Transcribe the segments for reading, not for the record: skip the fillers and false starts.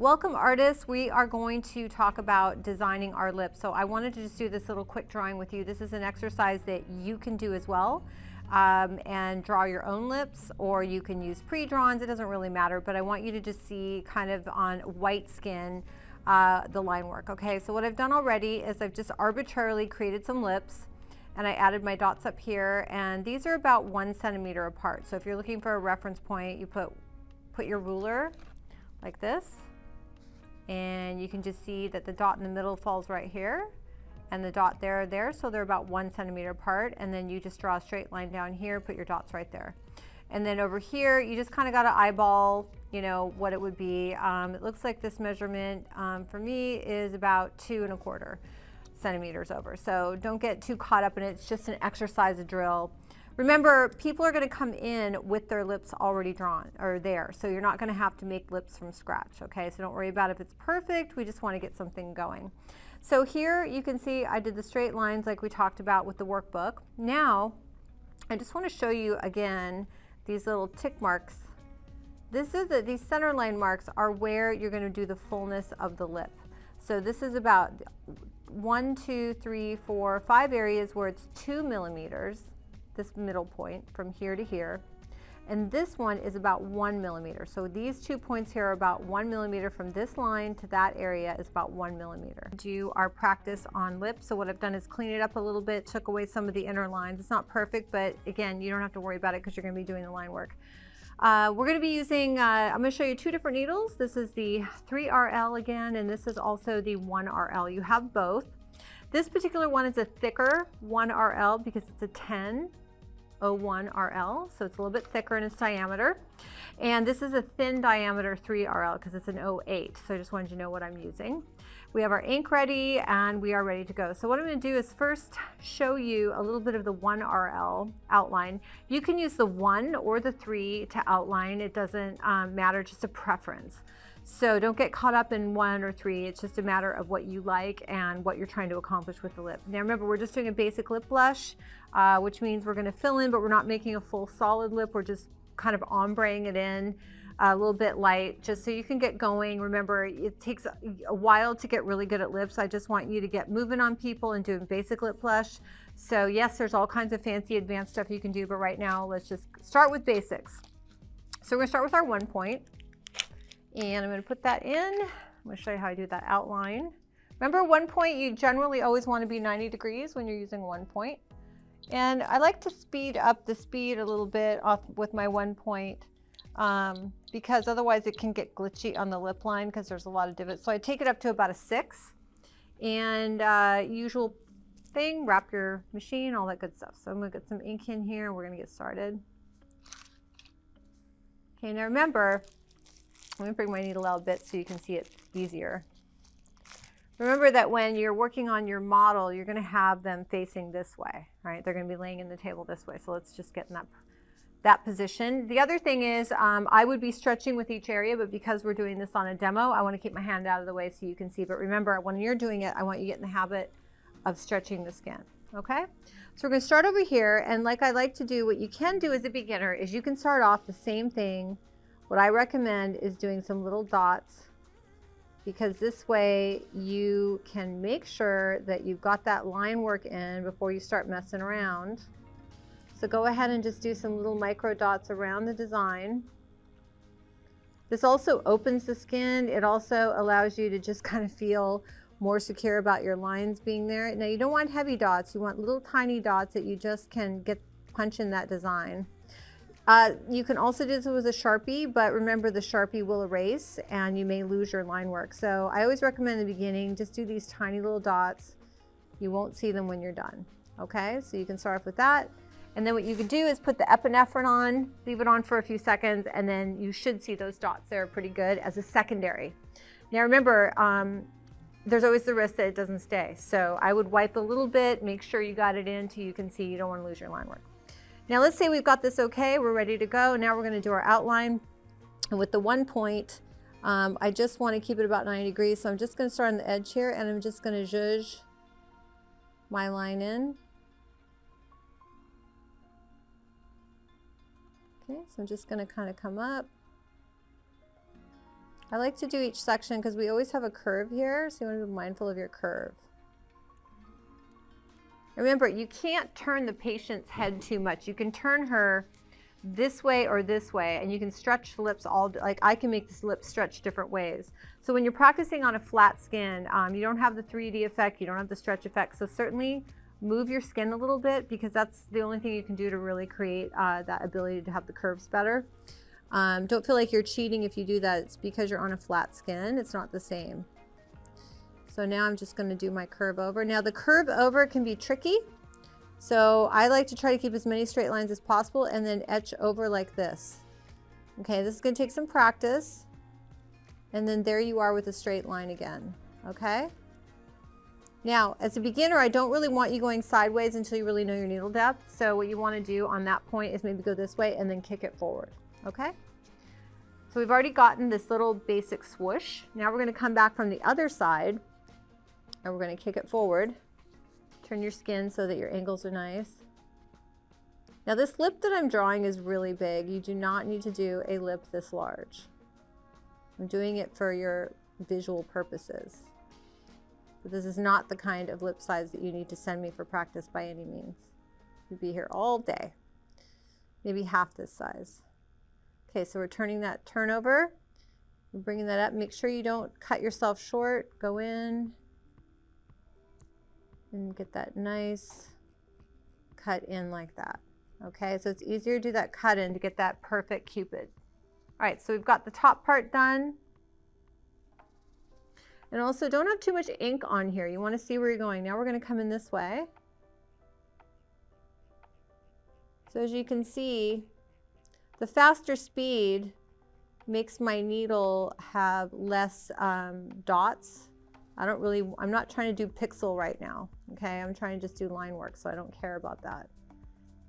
Welcome artists, we are going to talk about designing our lips. So I wanted to just do this little quick drawing with you. This is an exercise that you can do as well and draw your own lips, or you can use pre-drawns, it doesn't really matter, but I want you to just see kind of on white skin the line work. Okay, so what I've done already is I've just arbitrarily created some lips and I added my dots up here, and these are about 1 centimeter apart. So if you're looking for a reference point, you put your ruler like this. And you can just see that the dot in the middle falls right here and the dot there, so they're about 1 centimeter apart, and then you just draw a straight line down here, put your dots right there. And then over here, you just kind of got to eyeball, you know, what it would be. It looks like this measurement for me is about 2¼ centimeters over. So don't get too caught up in it, it's just an exercise, a drill. Remember, people are going to come in with their lips already drawn or there, so you're not going to have to make lips from scratch, okay? So don't worry about if it's perfect, we just want to get something going. So here you can see I did the straight lines like we talked about with the workbook. Now, I just want to show you again these little tick marks. These center line marks are where you're going to do the fullness of the lip. So this is about 1, 2, 3, 4, 5 areas where it's 2 millimeters. This middle point from here to here, and this one is about 1 millimeter. So these 2 points here are about 1 millimeter. From this line to that area is about 1 millimeter. Do our practice on lips. So what I've done is clean it up a little bit, took away some of the inner lines. It's not perfect, but again, you don't have to worry about it because you're going to be doing the line work. We're going to be using, I'm going to show you 2 different needles. This is the 3RL again, and this is also the 1RL. You have both. This particular one is a thicker 1RL because it's a 1001RL, so it's a little bit thicker in its diameter. And this is a thin diameter 3RL because it's an 08, so I just wanted you to know what I'm using. We have our ink ready and we are ready to go. So what I'm going to do is first show you a little bit of the 1RL outline. You can use the 1 or the 3 to outline, it doesn't matter, just a preference. So don't get caught up in 1 or 3, it's just a matter of what you like and what you're trying to accomplish with the lip. Now remember, we're just doing a basic lip blush, which means we're going to fill in, but we're not making a full solid lip, we're just kind of ombreing it in a little bit light, just so you can get going. Remember, it takes a while to get really good at lips. I just want you to get moving on people and doing basic lip blush. So yes, there's all kinds of fancy advanced stuff you can do, but right now let's just start with basics. So we're going to start with our 1 point. And I'm going to put that in. I'm going to show you how I do that outline. Remember, 1 point, you generally always want to be 90 degrees when you're using 1 point. And I like to speed up the speed a little bit off with my 1 point because otherwise it can get glitchy on the lip line because there's a lot of divots. So I take it up to about a 6. And usual thing, wrap your machine, all that good stuff. So I'm going to get some ink in here and we're going to get started. Okay, now remember, let me bring my needle out a bit so you can see it easier. Remember that when you're working on your model, you're going to have them facing this way, right? They're going to be laying in the table this way. So let's just get in that position. The other thing is I would be stretching with each area, but because we're doing this on a demo, I want to keep my hand out of the way so you can see. But remember, when you're doing it, I want you to get in the habit of stretching the skin, okay? So we're going to start over here, and like I like to do, what you can do as a beginner is you can start off the same thing. What I recommend is doing some little dots, because this way you can make sure that you've got that line work in before you start messing around. So go ahead and just do some little micro dots around the design. This also opens the skin. It also allows you to just kind of feel more secure about your lines being there. Now you don't want heavy dots, you want little tiny dots that you just can punch in that design. You can also do this with a Sharpie, but remember the Sharpie will erase and you may lose your line work. So I always recommend in the beginning, just do these tiny little dots. You won't see them when you're done. Okay, so you can start off with that. And then what you can do is put the epinephrine on, leave it on for a few seconds, and then you should see those dots there pretty good as a secondary. Now remember, there's always the risk that it doesn't stay. So I would wipe a little bit, make sure you got it in till you can see, you don't want to lose your line work. Now let's say we've got this okay, we're ready to go. Now we're going to do our outline. And with the 1 point, I just want to keep it about 90 degrees. So I'm just going to start on the edge here and I'm just going to zhuzh my line in. Okay, so I'm just going to kind of come up. I like to do each section because we always have a curve here, so you want to be mindful of your curve. Remember, you can't turn the patient's head too much. You can turn her this way or this way, and you can stretch the lips all, like I can make this lip stretch different ways. So when you're practicing on a flat skin, you don't have the 3D effect, you don't have the stretch effect, so certainly move your skin a little bit because that's the only thing you can do to really create that ability to have the curves better. Don't feel like you're cheating if you do that. It's because you're on a flat skin. It's not the same. So now I'm just going to do my curve over. Now the curve over can be tricky. So I like to try to keep as many straight lines as possible and then etch over like this. Okay, this is going to take some practice. And then there you are with a straight line again. Okay? Now, as a beginner, I don't really want you going sideways until you really know your needle depth. So what you want to do on that point is maybe go this way and then kick it forward. Okay? So we've already gotten this little basic swoosh. Now we're going to come back from the other side and we're going to kick it forward. Turn your skin so that your angles are nice. Now this lip that I'm drawing is really big. You do not need to do a lip this large. I'm doing it for your visual purposes. But this is not the kind of lip size that you need to send me for practice by any means. You'd be here all day. Maybe half this size. Okay, so we're turning that turnover. We're bringing that up. Make sure you don't cut yourself short. Go in and get that nice cut in like that. Okay, so it's easier to do that cut in to get that perfect cupid. All right, so we've got the top part done. And also don't have too much ink on here. You want to see where you're going. Now we're going to come in this way. So as you can see, the faster speed makes my needle have less dots. I'm not trying to do pixel right now, okay? I'm trying to just do line work, so I don't care about that.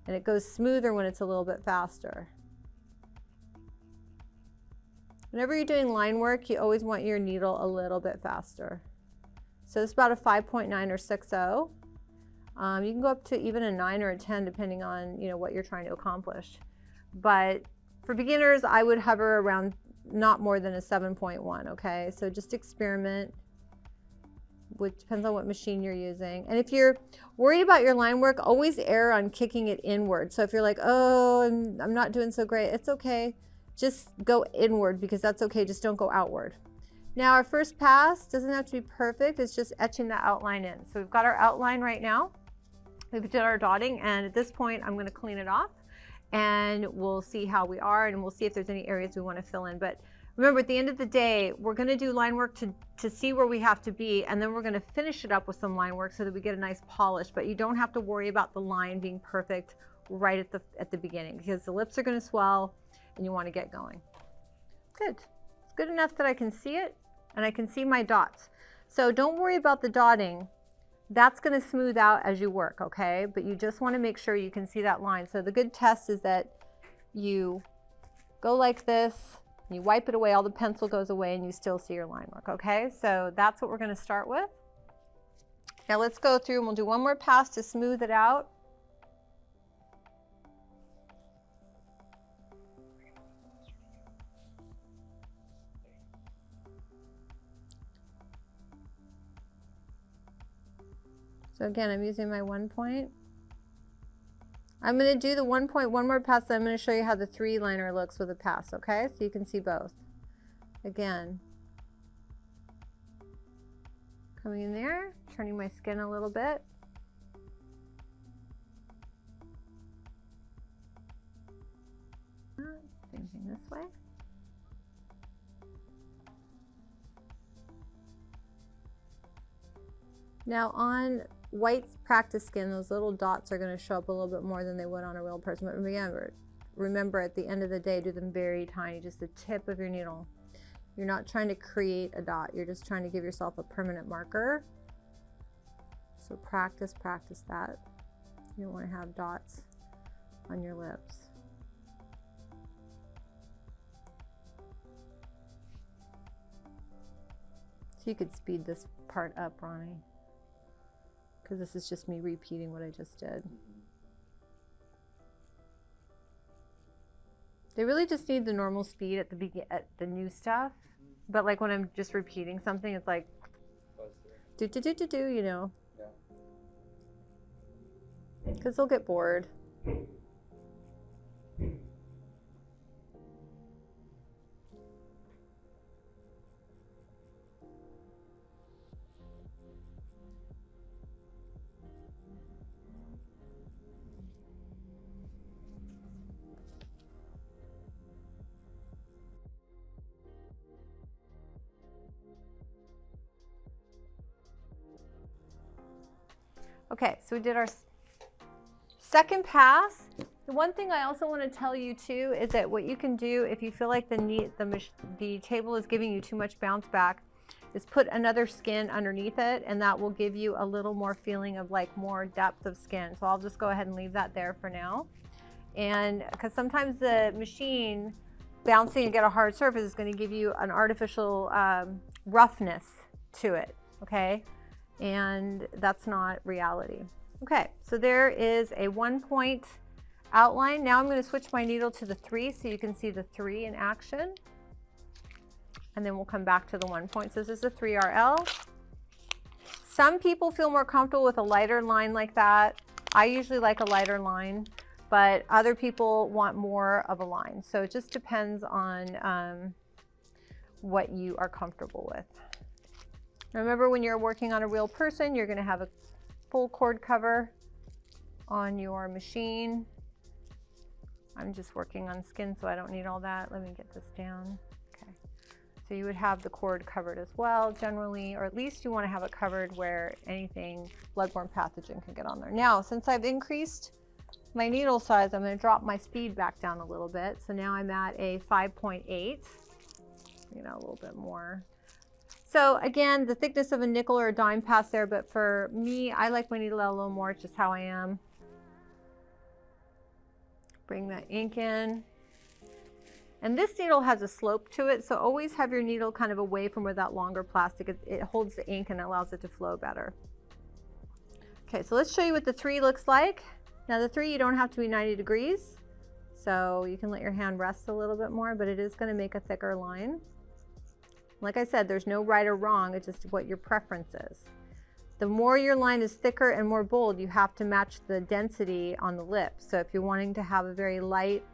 And it goes smoother when it's a little bit faster. Whenever you're doing line work, you always want your needle a little bit faster. So it's about a 5.9 or 6.0. You can go up to even a 9 or a 10 depending on what you're trying to accomplish. But for beginners, I would hover around not more than a 7.1, okay? So just experiment, which depends on what machine you're using. And if you're worried about your line work, always err on kicking it inward. So if you're like, oh, I'm not doing so great, it's okay. Just go inward because that's okay, just don't go outward. Now our first pass doesn't have to be perfect, it's just etching that outline in. So we've got our outline right now. We've done our dotting, and at this point I'm gonna clean it off and we'll see how we are, and we'll see if there's any areas we wanna fill in. But remember, at the end of the day, we're gonna do line work to see where we have to be, and then we're gonna finish it up with some line work so that we get a nice polish, but you don't have to worry about the line being perfect right at the beginning because the lips are gonna swell and you wanna get going. Good, it's good enough that I can see it and I can see my dots. So don't worry about the dotting. That's gonna smooth out as you work, okay? But you just wanna make sure you can see that line. So the good test is that you go like this, you wipe it away, all the pencil goes away, and you still see your line work, okay? So that's what we're gonna start with. Now let's go through and we'll do one more pass to smooth it out. So again, I'm using my 1 point. I'm going to do the 1 point, one more pass, then I'm going to show you how the 3-liner looks with a pass, okay? So you can see both. Again, coming in there, turning my skin a little bit. Same thing this way. Now on white practice skin, those little dots are going to show up a little bit more than they would on a real person. But remember at the end of the day, do them very tiny, just the tip of your needle. You're not trying to create a dot, you're just trying to give yourself a permanent marker. So practice that. You don't want to have dots on your lips. So you could speed this part up, Ronnie, because this is just me repeating what I just did. They really just need the normal speed at the new stuff, But like when I'm just repeating something, it's like do, you know. Yeah. Because they'll get bored. Okay, so we did our second pass. The one thing I also want to tell you too is that what you can do if you feel like the table is giving you too much bounce back is put another skin underneath it, and that will give you a little more feeling of like more depth of skin. So I'll just go ahead and leave that there for now. And because sometimes the machine bouncing and get a hard surface is going to give you an artificial roughness to it, okay? And that's not reality. Okay, so there is a 1 point outline. Now I'm going to switch my needle to the 3 so you can see the 3 in action. And then we'll come back to the 1 point. So this is the 3RL. Some people feel more comfortable with a lighter line like that. I usually like a lighter line, but other people want more of a line. So it just depends on what you are comfortable with. Remember, when you're working on a real person, you're going to have a full cord cover on your machine. I'm just working on skin, so I don't need all that. Let me get this down. Okay. So you would have the cord covered as well, generally, or at least you want to have it covered where anything bloodborne pathogen can get on there. Now, since I've increased my needle size, I'm going to drop my speed back down a little bit. So now I'm at a 5.8, you know, a little bit more. So again, the thickness of a nickel or a dime pass there, but for me, I like my needle out a little more. It's just how I am. Bring that ink in. And this needle has a slope to it, so always have your needle kind of away from where that longer plastic, it holds the ink and allows it to flow better. Okay, so let's show you what the 3 looks like. Now the 3, you don't have to be 90 degrees, so you can let your hand rest a little bit more, but it is going to make a thicker line. Like I said, there's no right or wrong, it's just what your preference is. The more your line is thicker and more bold, you have to match the density on the lip. So if you're wanting to have a very light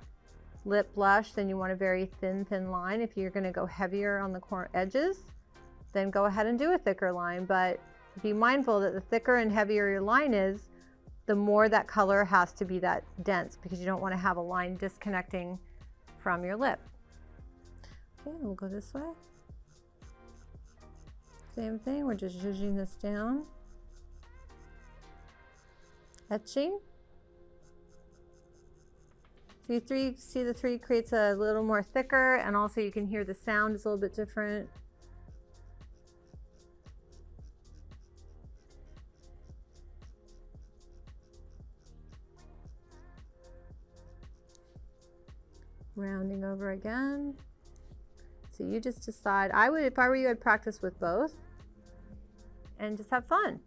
lip blush, then you want a very thin line. If you're going to go heavier on the edges, then go ahead and do a thicker line. But be mindful that the thicker and heavier your line is, the more that color has to be that dense, because you don't want to have a line disconnecting from your lip. Okay, we'll go this way. Same thing, we're just zhuzhing this down. Etching. So see the 3 creates a little more thicker, and also you can hear the sound is a little bit different. Rounding over again. So you just decide. If I were you, I'd practice with both and just have fun.